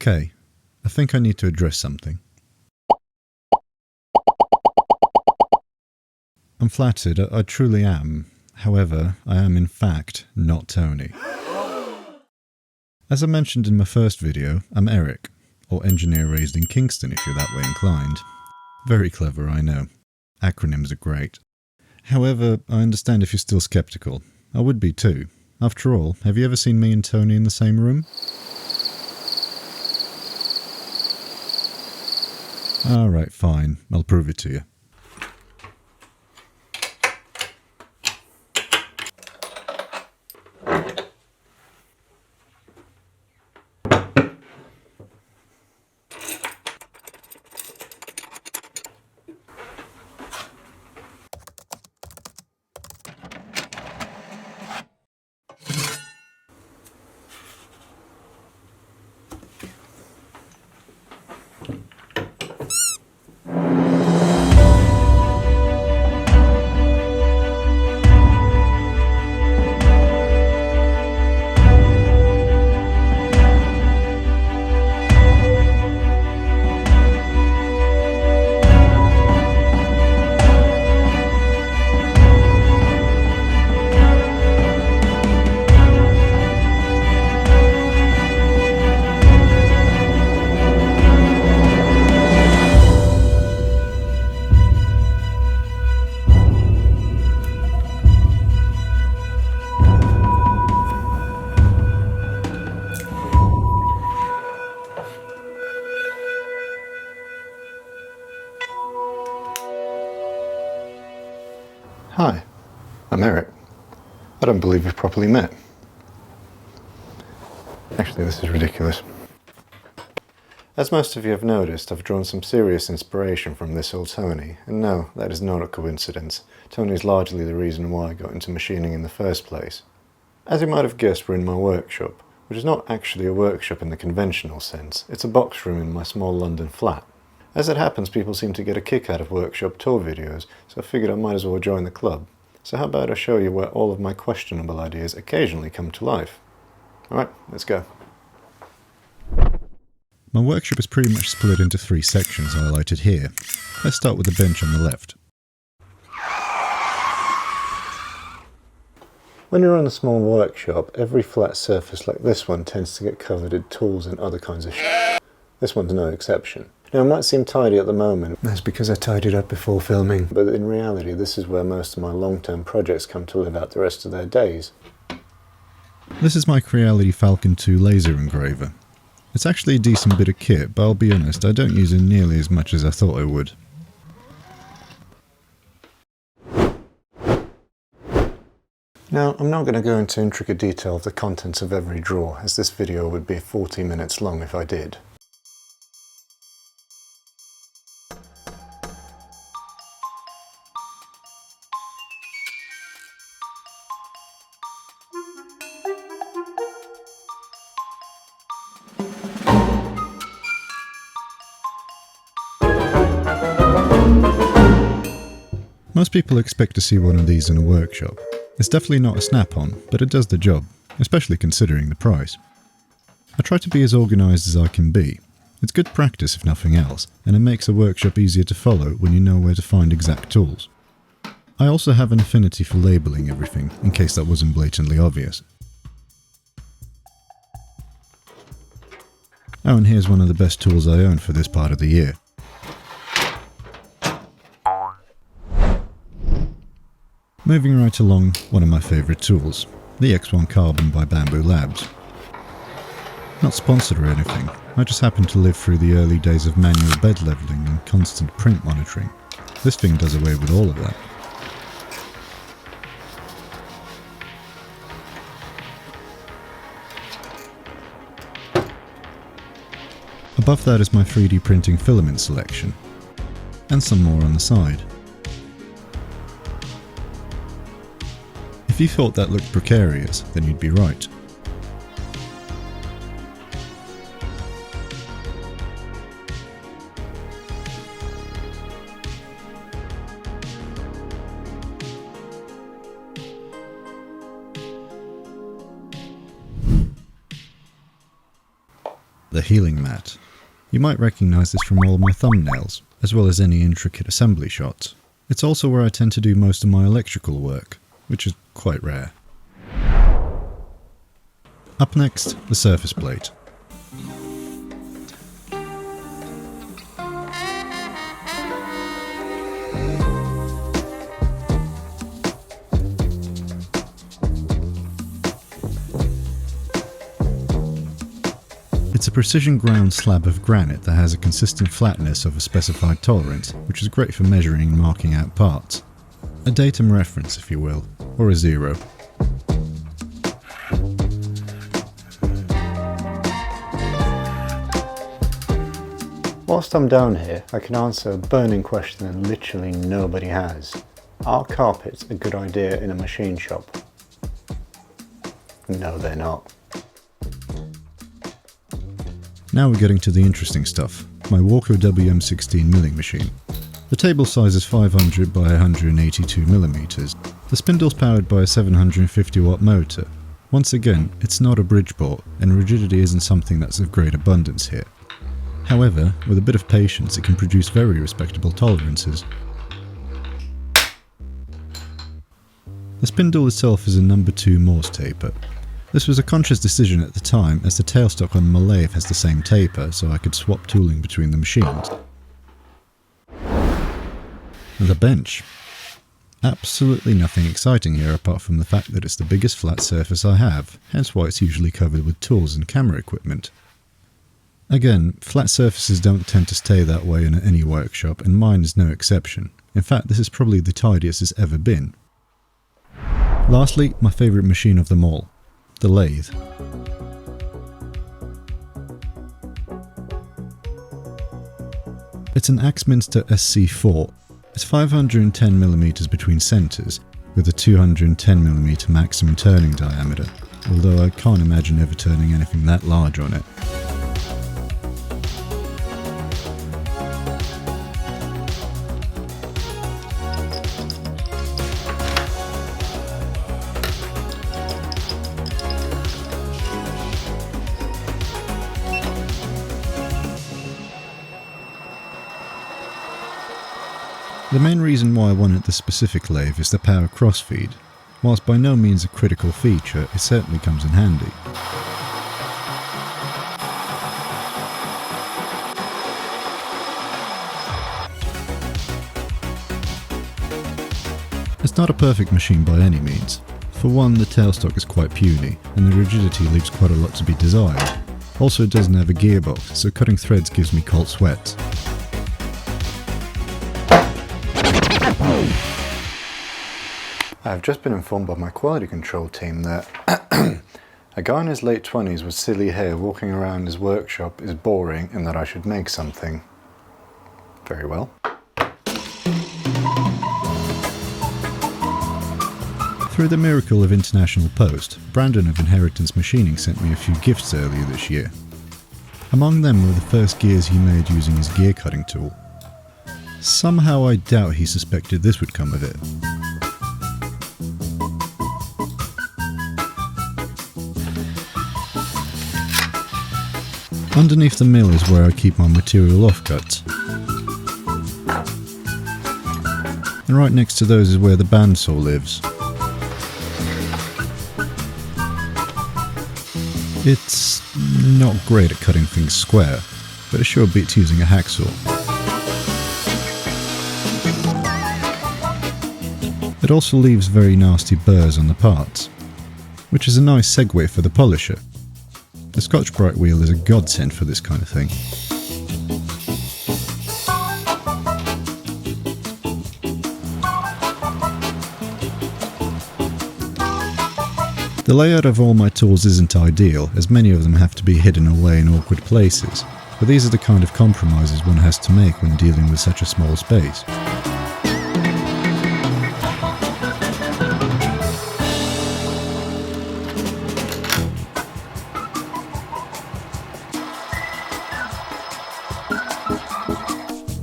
Okay, I think I need to address something. I'm flattered, I truly am. However, I am in fact not Tony. As I mentioned in my first video, I'm Eric, or engineer raised in Kingston if you're that way inclined. Very clever, I know. Acronyms are great. However, I understand if you're still skeptical. I would be too. After all, have you ever seen me and Tony in the same room? Alright, fine. I'll prove it to you. Hi, I'm Eric. I don't believe we've properly met. Actually, this is ridiculous. As most of you have noticed, I've drawn some serious inspiration from this old Tony, and no, that is not a coincidence. Tony is largely the reason why I got into machining in the first place. As you might have guessed, we're in my workshop, which is not actually a workshop in the conventional sense. It's a box room in my small London flat. As it happens, people seem to get a kick out of workshop tour videos, so I figured I might as well join the club. So how about I show you where all of my questionable ideas occasionally come to life? Alright, let's go. My workshop is pretty much split into 3 sections highlighted here. Let's start with the bench on the left. When you're on a small workshop, every flat surface like this one tends to get covered in tools and other kinds of shit. This one's no exception. Now, it might seem tidy at the moment. That's because I tidied up before filming. But in reality, this is where most of my long-term projects come to live out the rest of their days. This is my Creality Falcon 2 laser engraver. It's actually a decent bit of kit, but I'll be honest, I don't use it nearly as much as I thought I would. Now, I'm not going to go into intricate detail of the contents of every drawer, as this video would be 40 minutes long if I did. Most people expect to see one of these in a workshop. It's definitely not a snap-on, but it does the job, especially considering the price. I try to be as organised as I can be. It's good practice if nothing else, and it makes a workshop easier to follow when you know where to find exact tools. I also have an affinity for labelling everything, in case that wasn't blatantly obvious. Oh, and here's one of the best tools I own for this part of the year. Moving right along, one of my favourite tools, the X1 Carbon by Bambu Labs. Not sponsored or anything, I just happened to live through the early days of manual bed levelling and constant print monitoring. This thing does away with all of that. Above that is my 3D printing filament selection, and some more on the side. If you thought that looked precarious, then you'd be right. the healing mat. You might recognise this from all my thumbnails, as well as any intricate assembly shots. It's also where I tend to do most of my electrical work, which is quite rare. Up next, the surface plate. It's a precision ground slab of granite that has a consistent flatness of a specified tolerance, which is great for measuring and marking out parts. A datum reference, if you will, or a zero. Whilst I'm down here, I can answer a burning question that literally nobody has. Are carpets a good idea in a machine shop? No, they're not. Now we're getting to the interesting stuff, my Walco WM16 milling machine. The table size is 500 by 182 millimeters. The spindle's powered by a 750 watt motor. Once again, it's not a Bridgeport, and rigidity isn't something that's of great abundance here. However, with a bit of patience it can produce very respectable tolerances. The spindle itself is a number 2 Morse taper. This was a conscious decision at the time, as the tailstock on my lathe has the same taper, so I could swap tooling between the machines. The bench. Absolutely nothing exciting here apart from the fact that it's the biggest flat surface I have, hence why it's usually covered with tools and camera equipment. Again, flat surfaces don't tend to stay that way in any workshop, and mine is no exception. In fact, this is probably the tidiest it's ever been. Lastly, my favourite machine of them all. The lathe. It's an Axminster SC4. It's 510mm between centres, with a 210mm maximum turning diameter, although I can't imagine ever turning anything that large on it. The main reason why I wanted this specific lathe is the power crossfeed. Whilst by no means a critical feature, it certainly comes in handy. It's not a perfect machine by any means. For one, the tailstock is quite puny, and the rigidity leaves quite a lot to be desired. Also, it doesn't have a gearbox, so cutting threads gives me cold sweats. I've just been informed by my quality control team that a guy in his late 20s with silly hair walking around his workshop is boring and that I should make something. Very well. Through the miracle of international post, Brandon of Inheritance Machining sent me a few gifts earlier this year. Among them were the first gears he made using his gear cutting tool. Somehow I doubt he suspected this would come of it. Underneath the mill is where I keep my material offcuts. And right next to those is where the bandsaw lives. It's not great at cutting things square, but it sure beats using a hacksaw. It also leaves very nasty burrs on the parts, which is a nice segue for the polisher. The Scotch-Brite wheel is a godsend for this kind of thing. The layout of all my tools isn't ideal, as many of them have to be hidden away in awkward places, but these are the kind of compromises one has to make when dealing with such a small space.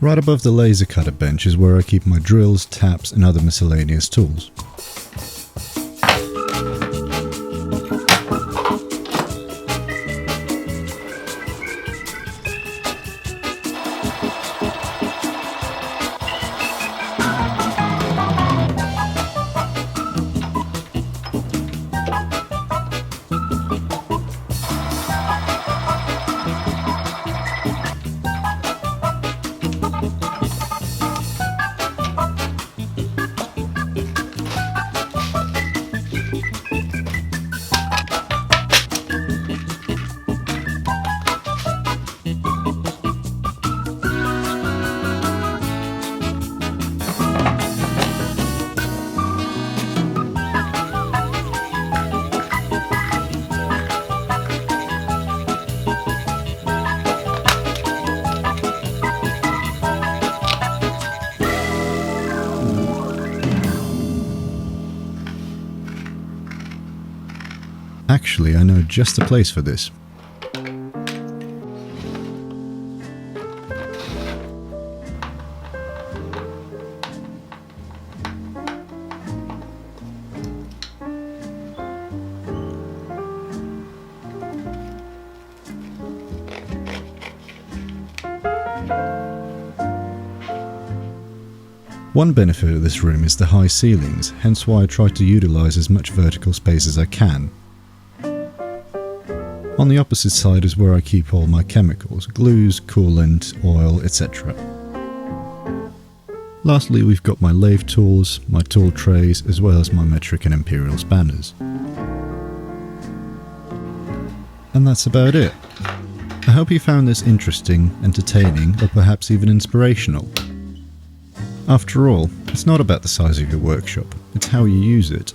Right above the laser cutter bench is where I keep my drills, taps and other miscellaneous tools. Actually, I know just the place for this. One benefit of this room is the high ceilings, hence why I try to utilise as much vertical space as I can. On the opposite side is where I keep all my chemicals, glues, coolant, oil, etc. Lastly, we've got my lathe tools, my tool trays, as well as my metric and imperial spanners. And that's about it. I hope you found this interesting, entertaining, or perhaps even inspirational. After all, it's not about the size of your workshop, it's how you use it.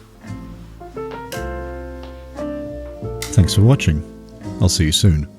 Thanks for watching. I'll see you soon.